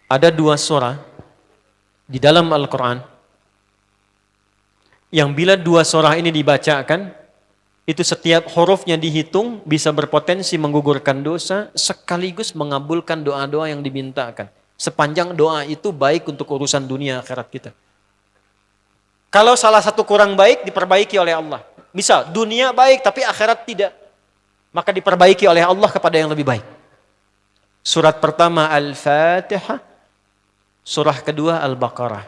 Ada 2 surah di dalam Al-Quran yang bila 2 surah ini dibacakan, itu setiap hurufnya dihitung bisa berpotensi menggugurkan dosa sekaligus mengabulkan doa-doa yang dimintakan. Sepanjang doa itu baik untuk urusan dunia akhirat kita. Kalau salah satu kurang baik, diperbaiki oleh Allah. Misal, dunia baik tapi akhirat tidak, maka diperbaiki oleh Allah kepada yang lebih baik. Surat pertama Al-Fatihah, surah kedua Al-Baqarah.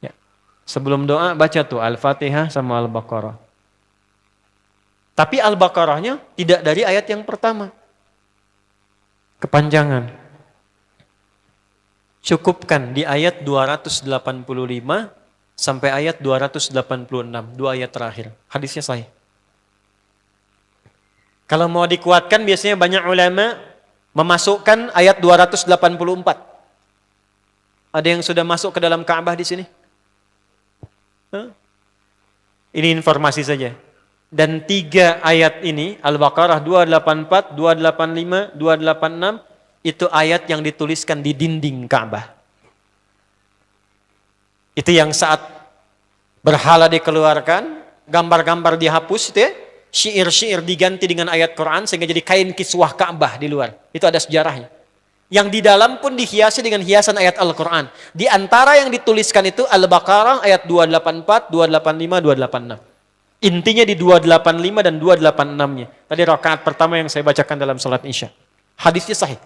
Ya. Sebelum doa baca tuh Al-Fatihah sama Al-Baqarah. Tapi Al-Baqarahnya tidak dari ayat yang pertama. Kepanjangan. Cukupkan di ayat 285 sampai ayat 286, 2 ayat terakhir. Hadisnya sahih. Kalau mau dikuatkan biasanya banyak ulama memasukkan ayat 284. Ada yang sudah masuk ke dalam Ka'bah di sini? Ini informasi saja. Dan 3 ayat ini, Al-Baqarah 284, 285, 286, itu ayat yang dituliskan di dinding Ka'bah. Itu yang saat berhala dikeluarkan, gambar-gambar dihapus, itu ya, syair-syair diganti dengan ayat Quran sehingga jadi kain kiswah Ka'bah di luar. Itu ada sejarahnya. Yang di dalam pun dihiasi dengan hiasan ayat Al-Quran. Di antara yang dituliskan itu Al-Baqarah ayat 284, 285, 286. Intinya di 285 dan 286-nya. Tadi rakaat pertama yang saya bacakan dalam salat Isya. Hadisnya sahih.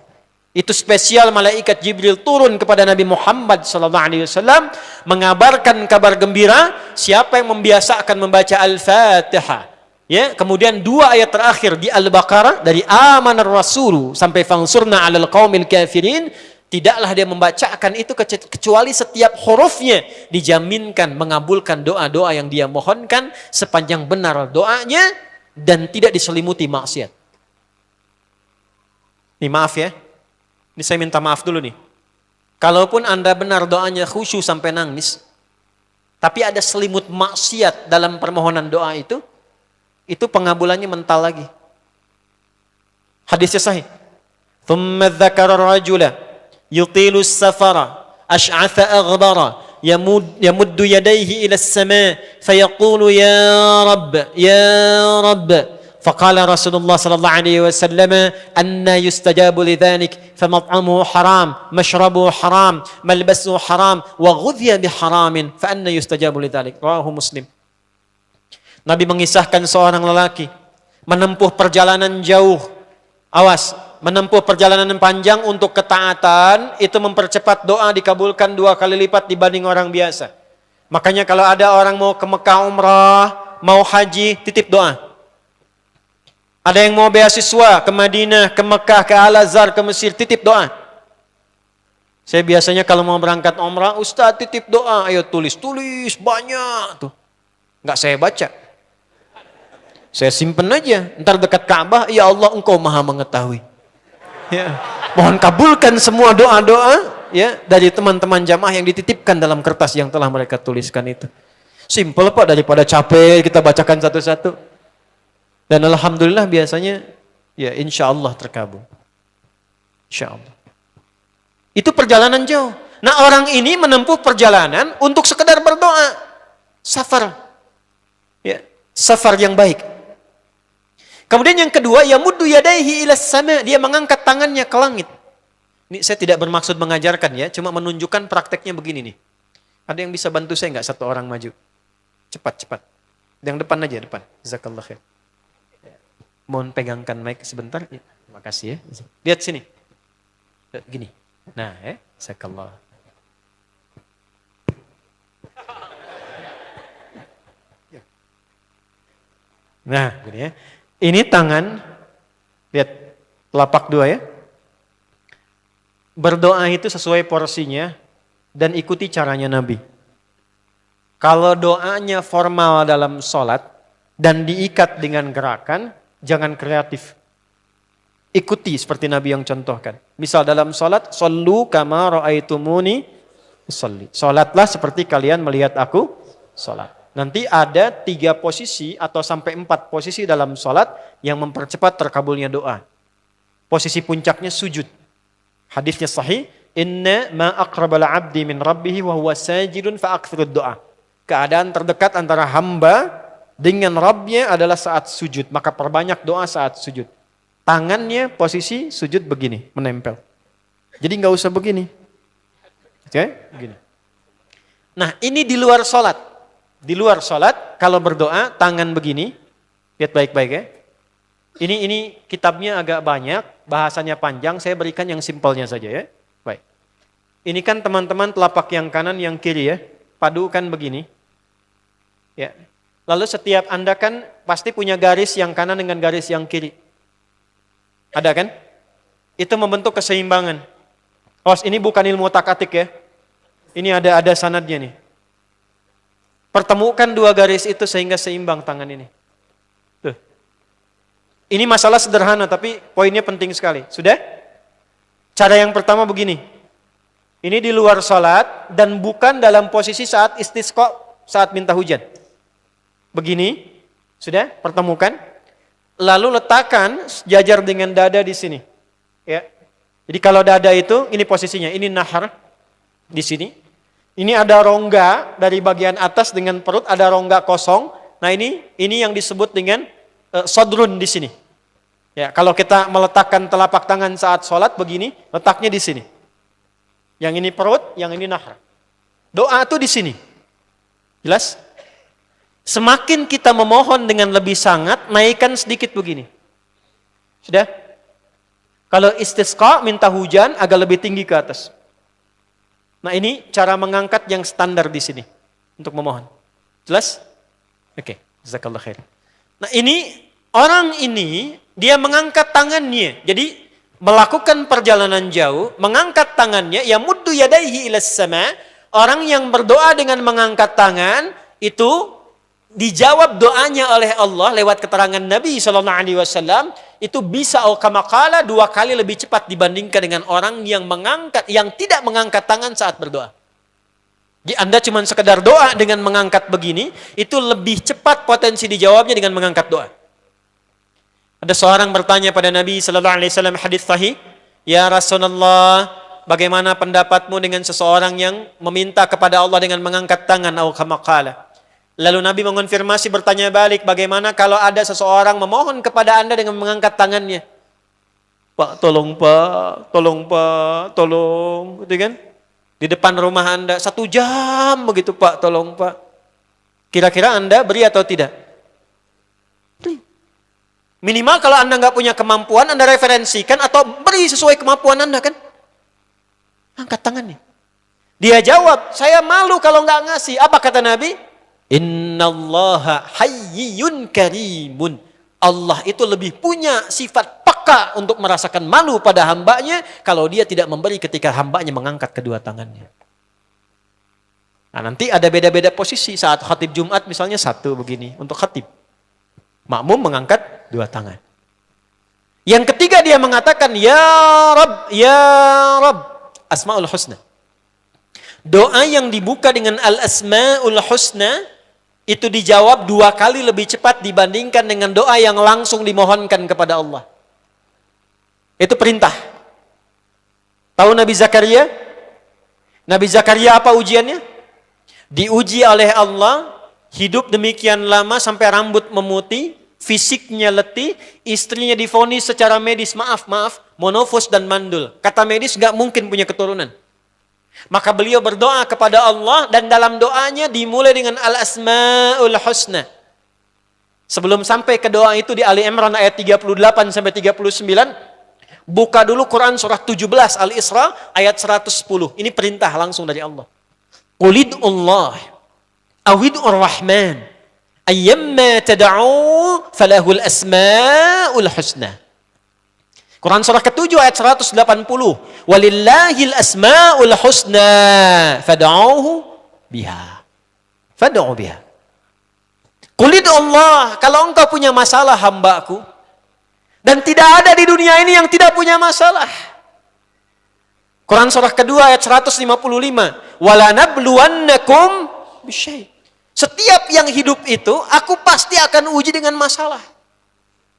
Itu spesial malaikat Jibril turun kepada Nabi Muhammad SAW mengabarkan kabar gembira siapa yang membiasakan membaca Al-Fatihah. Ya, kemudian 2 ayat terakhir di Al-Baqarah dari amanar rasulu sampai fangsurna 'alal qaumil kafirin, tidaklah dia membacakan itu kecuali setiap hurufnya dijaminkan mengabulkan doa-doa yang dia mohonkan sepanjang benar doanya dan tidak diselimuti maksiat. Ini maaf ya. Ini saya minta maaf dulu nih. Kalaupun Anda benar doanya khusyuk sampai nangis, tapi ada selimut maksiat dalam permohonan doa itu pengabulannya mental lagi. Hadisnya sahih. Thumma dzakara ar-rajula yutilu as-safara ash'atha aghdara yamuddu yadayhi ila as-sama' fayaqulu ya rabb فقال رسول الله صلى الله عليه وسلم أن يستجاب لذلك فمطعمه حرام مشربه حرام ملبسه حرام وغذي بحرام فأن يستجاب لذلك رواه مسلم. Nabi mengisahkan seorang lelaki menempuh perjalanan jauh. Awas, menempuh perjalanan panjang untuk ketaatan itu mempercepat doa dikabulkan 2 kali lipat dibanding orang biasa. Makanya kalau ada orang mau ke Mekah umrah, mau haji, titip doa. Ada yang mau beasiswa ke Madinah, ke Mekah, ke Al-Azhar, ke Mesir, titip doa. Saya biasanya kalau mau berangkat umrah, Ustaz titip doa, ayo tulis banyak tuh. Enggak saya baca. Saya simpen aja, ntar dekat Ka'bah, ya Allah Engkau Maha mengetahui. Ya. Mohon kabulkan semua doa-doa ya dari teman-teman jamaah yang dititipkan dalam kertas yang telah mereka tuliskan itu. Simple Pak, daripada capek kita bacakan satu-satu. Dan alhamdulillah biasanya ya insya Allah terkabul. Insya Allah. Itu perjalanan jauh. Nah orang ini menempuh perjalanan untuk sekedar berdoa. Safar. Ya, safar yang baik. Kemudian yang kedua, yamuddu yadaihi ilas sama, dia mengangkat tangannya ke langit. Ini saya tidak bermaksud mengajarkan ya, cuma menunjukkan prakteknya begini nih. Ada yang bisa bantu saya nggak? 1 orang maju. Cepat. Yang depan aja, depan. Jazakallah khair. Mohon pegangkan mic sebentar. Ya, terima kasih ya. Lihat sini. Gini. Nah, jazakallah. Nah, gini ya. Ini tangan, lihat telapak 2 ya. Berdoa itu sesuai porsinya dan ikuti caranya Nabi. Kalau doanya formal dalam sholat dan diikat dengan gerakan, jangan kreatif. Ikuti seperti Nabi yang contohkan. Misal dalam sholat, Sallu kama ra'aitumuni usolli. Sholatlah seperti kalian melihat aku sholat. Nanti ada 3 posisi atau sampai 4 posisi dalam sholat yang mempercepat terkabulnya doa. Posisi puncaknya sujud. Hadisnya sahih, inna ma aqrabal 'abdi min rabbih wa huwa sajidun fa aktsirud du'a. Keadaan terdekat antara hamba dengan Rabbnya adalah saat sujud, maka perbanyak doa saat sujud. Tangannya posisi sujud begini, menempel. Jadi nggak usah begini. Oke, begini. Nah, ini di luar sholat. Di luar sholat, kalau berdoa, tangan begini. Lihat baik-baik ya. Ini kitabnya agak banyak, bahasanya panjang, saya berikan yang simpelnya saja ya. Baik. Ini kan teman-teman telapak yang kanan, yang kiri ya. Padukan begini. Ya. Lalu setiap Anda kan pasti punya garis yang kanan dengan garis yang kiri. Ada kan? Itu membentuk keseimbangan. Oh, ini bukan ilmu otak-atik ya. Ini ada sanadnya nih. Pertemukan dua garis itu sehingga seimbang tangan ini. Tuh. Ini masalah sederhana tapi poinnya penting sekali. Sudah? Cara yang pertama begini. Ini di luar salat dan bukan dalam posisi saat istisqa, saat minta hujan. Begini, sudah? Pertemukan. Lalu letakkan sejajar dengan dada di sini. Ya. Jadi kalau dada itu, ini posisinya, ini nahar di sini. Ini ada rongga dari bagian atas dengan perut, ada rongga kosong. Nah ini yang disebut dengan sodrun di sini. Ya, kalau kita meletakkan telapak tangan saat sholat begini, letaknya di sini. Yang ini perut, yang ini nahar. Doa itu di sini. Jelas? Semakin kita memohon dengan lebih sangat, naikkan sedikit begini. Sudah? Kalau istisqa, minta hujan, agak lebih tinggi ke atas. Nah ini cara mengangkat yang standar di sini. Untuk memohon. Jelas? Oke. Jazakallah khair. Nah ini, orang ini, dia mengangkat tangannya. Jadi, melakukan perjalanan jauh, mengangkat tangannya, ya muddu yadaihi ilas sama. Orang yang berdoa dengan mengangkat tangan, itu dijawab doanya oleh Allah lewat keterangan Nabi SAW, itu bisa kamakala 2 kali lebih cepat dibandingkan dengan orang yang tidak mengangkat tangan saat berdoa. Jadi Anda cuma sekedar doa dengan mengangkat begini, itu lebih cepat potensi dijawabnya dengan mengangkat doa. Ada seorang bertanya pada Nabi SAW, hadis sahih, ya Rasulullah, bagaimana pendapatmu dengan seseorang yang meminta kepada Allah dengan mengangkat tangan atau kamakala? Lalu Nabi mengonfirmasi, bertanya balik, bagaimana kalau ada seseorang memohon kepada Anda dengan mengangkat tangannya? Pak, tolong Pak, tolong Pak, tolong. Gitu kan? Di depan rumah Anda, 1 jam begitu Pak, tolong Pak. Kira-kira Anda beri atau tidak? Beri. Minimal kalau Anda nggak punya kemampuan, Anda referensikan atau beri sesuai kemampuan Anda kan? Angkat tangannya. Dia jawab, saya malu kalau nggak ngasih. Apa kata Nabi? Innallaha hayyun karimun. Allah itu lebih punya sifat peka untuk merasakan malu pada hambanya kalau dia tidak memberi ketika hambanya mengangkat kedua tangannya. Nah, nanti ada beda-beda posisi saat khatib Jumat misalnya 1 begini untuk khatib. Makmum mengangkat 2 tangan. Yang ketiga dia mengatakan ya Rabb, Asmaul Husna. Doa yang dibuka dengan Al-Asmaul Husna itu dijawab 2 kali lebih cepat dibandingkan dengan doa yang langsung dimohonkan kepada Allah. Itu perintah. Tahu Nabi Zakaria? Nabi Zakaria apa ujiannya? Diuji oleh Allah, hidup demikian lama sampai rambut memutih, fisiknya letih, istrinya divonis secara medis, maaf, monofos dan mandul. Kata medis gak mungkin punya keturunan. Maka beliau berdoa kepada Allah dan dalam doanya dimulai dengan Al-Asmaul Husna. Sebelum sampai ke doa itu di Ali Imran ayat 38 sampai 39, buka dulu Quran surah 17 Al-Isra ayat 110. Ini perintah langsung dari Allah. Qulidullah awid'ur rahman ayyamma tad'u falahul asmaul husna. Quran surah ke-7 ayat 180. Walillahil asmaul husna fad'uhu biha. Fad'u biha. Qulid Allah, kalau engkau punya masalah hambaku, dan tidak ada di dunia ini yang tidak punya masalah. Quran surah kedua ayat 155. Walanabluwannakum bisyai. Setiap yang hidup itu, aku pasti akan uji dengan masalah.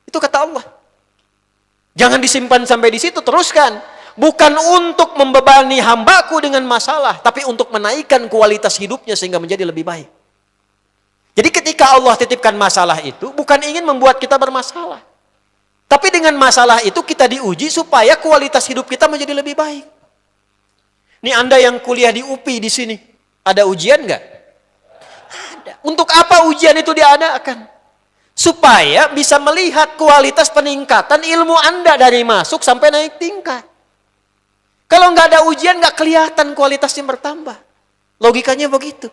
Itu kata Allah. Jangan disimpan sampai di situ, teruskan. Bukan untuk membebani hambaku dengan masalah, tapi untuk menaikkan kualitas hidupnya sehingga menjadi lebih baik. Jadi ketika Allah titipkan masalah itu, bukan ingin membuat kita bermasalah. Tapi dengan masalah itu kita diuji supaya kualitas hidup kita menjadi lebih baik. Ini Anda yang kuliah di UPI di sini, ada ujian nggak? Ada. Untuk apa ujian itu diadakan? Supaya bisa melihat kualitas peningkatan ilmu Anda dari masuk sampai naik tingkat. Kalau nggak ada ujian, nggak kelihatan kualitasnya bertambah. Logikanya begitu.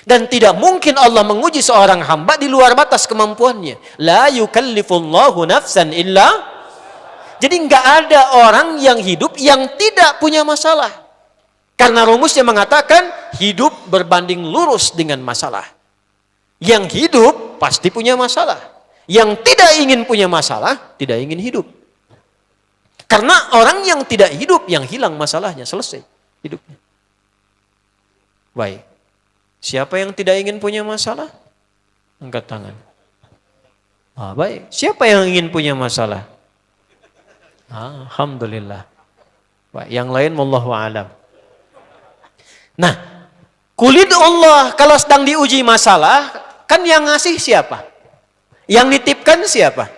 Dan tidak mungkin Allah menguji seorang hamba di luar batas kemampuannya. La yukallifullahu nafsan illa. Jadi nggak ada orang yang hidup yang tidak punya masalah. Karena rumusnya mengatakan hidup berbanding lurus dengan masalah. Yang hidup pasti punya masalah. Yang tidak ingin punya masalah, tidak ingin hidup. Karena orang yang tidak hidup, yang hilang masalahnya, selesai hidupnya. Baik. Siapa yang tidak ingin punya masalah? Angkat tangan. Baik. Siapa yang ingin punya masalah? Alhamdulillah. Baik. Yang lain, wallahu a'lam. Nah, kulit Allah kalau sedang diuji masalah, kan yang ngasih siapa? Yang nitipkan siapa?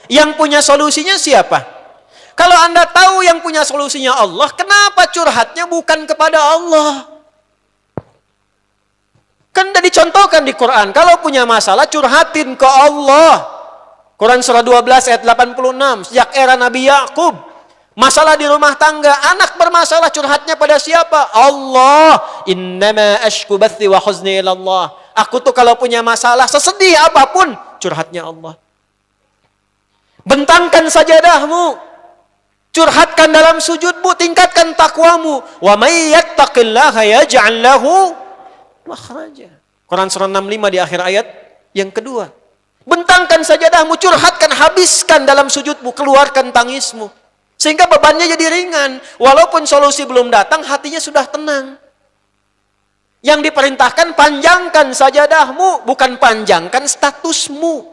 Yang punya solusinya siapa? Kalau Anda tahu yang punya solusinya Allah, kenapa curhatnya bukan kepada Allah? Kan sudah dicontohkan di Quran, kalau punya masalah curhatin ke Allah. Quran surah 12 ayat 86, sejak era Nabi Yakub, masalah di rumah tangga, anak bermasalah curhatnya pada siapa? Allah. Innama ashku bathi wa huzni ilallah. Aku tuh kalau punya masalah, sesedih apapun, curhatnya Allah. Bentangkan sajadahmu. Curhatkan dalam sujudmu, tingkatkan takwamu. Wa may yattaqillaha yaj'al lahu makhraja. Quran surah 65 di akhir ayat yang kedua. Bentangkan sajadahmu, curhatkan, habiskan dalam sujudmu, keluarkan tangismu. Sehingga bebannya jadi ringan. Walaupun solusi belum datang, hatinya sudah tenang. Yang diperintahkan panjangkan sajadahmu, bukan panjangkan statusmu.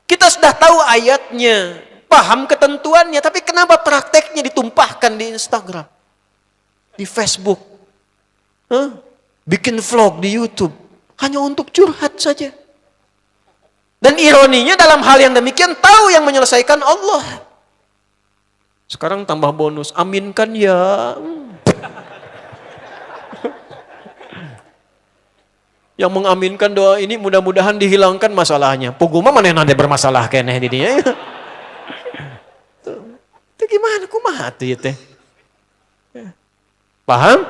Kita sudah tahu ayatnya, paham ketentuannya, tapi kenapa prakteknya ditumpahkan di Instagram, di Facebook, bikin vlog di YouTube, hanya untuk curhat saja. Dan ironinya dalam hal yang demikian, tahu yang menyelesaikan Allah. Sekarang tambah bonus, aminkan ya. Yang mengaminkan doa ini mudah-mudahan dihilangkan masalahnya. Puguma mana yang ada bermasalah kayaknya di dia. Itu gimana? Kumaha tuh ya teh? Paham?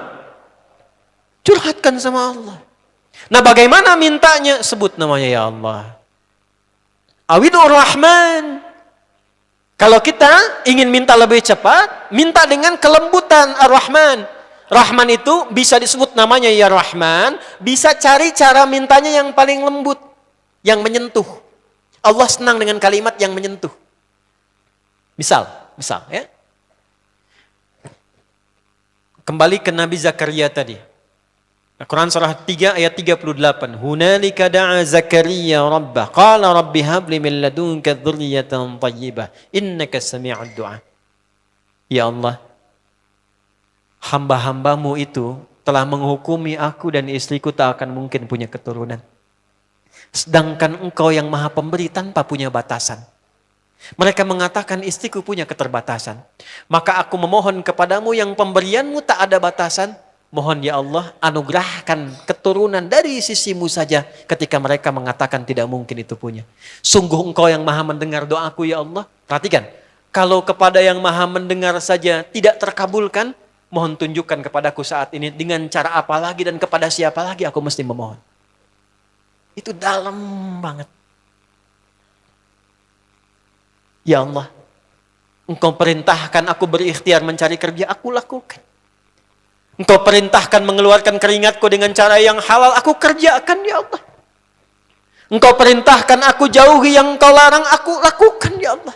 Curhatkan sama Allah. Nah bagaimana mintanya? Sebut namanya ya Allah. Awidur Rahman. Kalau kita ingin minta lebih cepat, minta dengan kelembutan Ar-Rahman. Rahman itu bisa disebut namanya ya Rahman, bisa cari cara mintanya yang paling lembut, yang menyentuh. Allah senang dengan kalimat yang menyentuh. Misal ya. Kembali ke Nabi Zakaria tadi. Quran surah 3 ayat 38. Hunalika da'a Zakaria rabbah, qala rabbi habli min ladunka dzurriyyatan thayyibah, innaka sami'ud du'a. Ya Allah, hamba-hambamu itu telah menghukumi aku dan istriku tak akan mungkin punya keturunan. Sedangkan engkau yang maha pemberi tanpa punya batasan. Mereka mengatakan istriku punya keterbatasan. Maka aku memohon kepadamu yang pemberianmu tak ada batasan. Mohon ya Allah anugerahkan keturunan dari sisimu saja ketika mereka mengatakan tidak mungkin itu punya. Sungguh engkau yang maha mendengar doaku ya Allah. Perhatikan, kalau kepada yang maha mendengar saja tidak terkabulkan, mohon tunjukkan kepadaku saat ini dengan cara apa lagi dan kepada siapa lagi aku mesti memohon. Itu dalam banget. Ya Allah, engkau perintahkan aku berikhtiar mencari kerja, aku lakukan. Engkau perintahkan mengeluarkan keringatku dengan cara yang halal, aku kerjakan ya Allah. Engkau perintahkan aku jauhi yang engkau larang, aku lakukan ya Allah.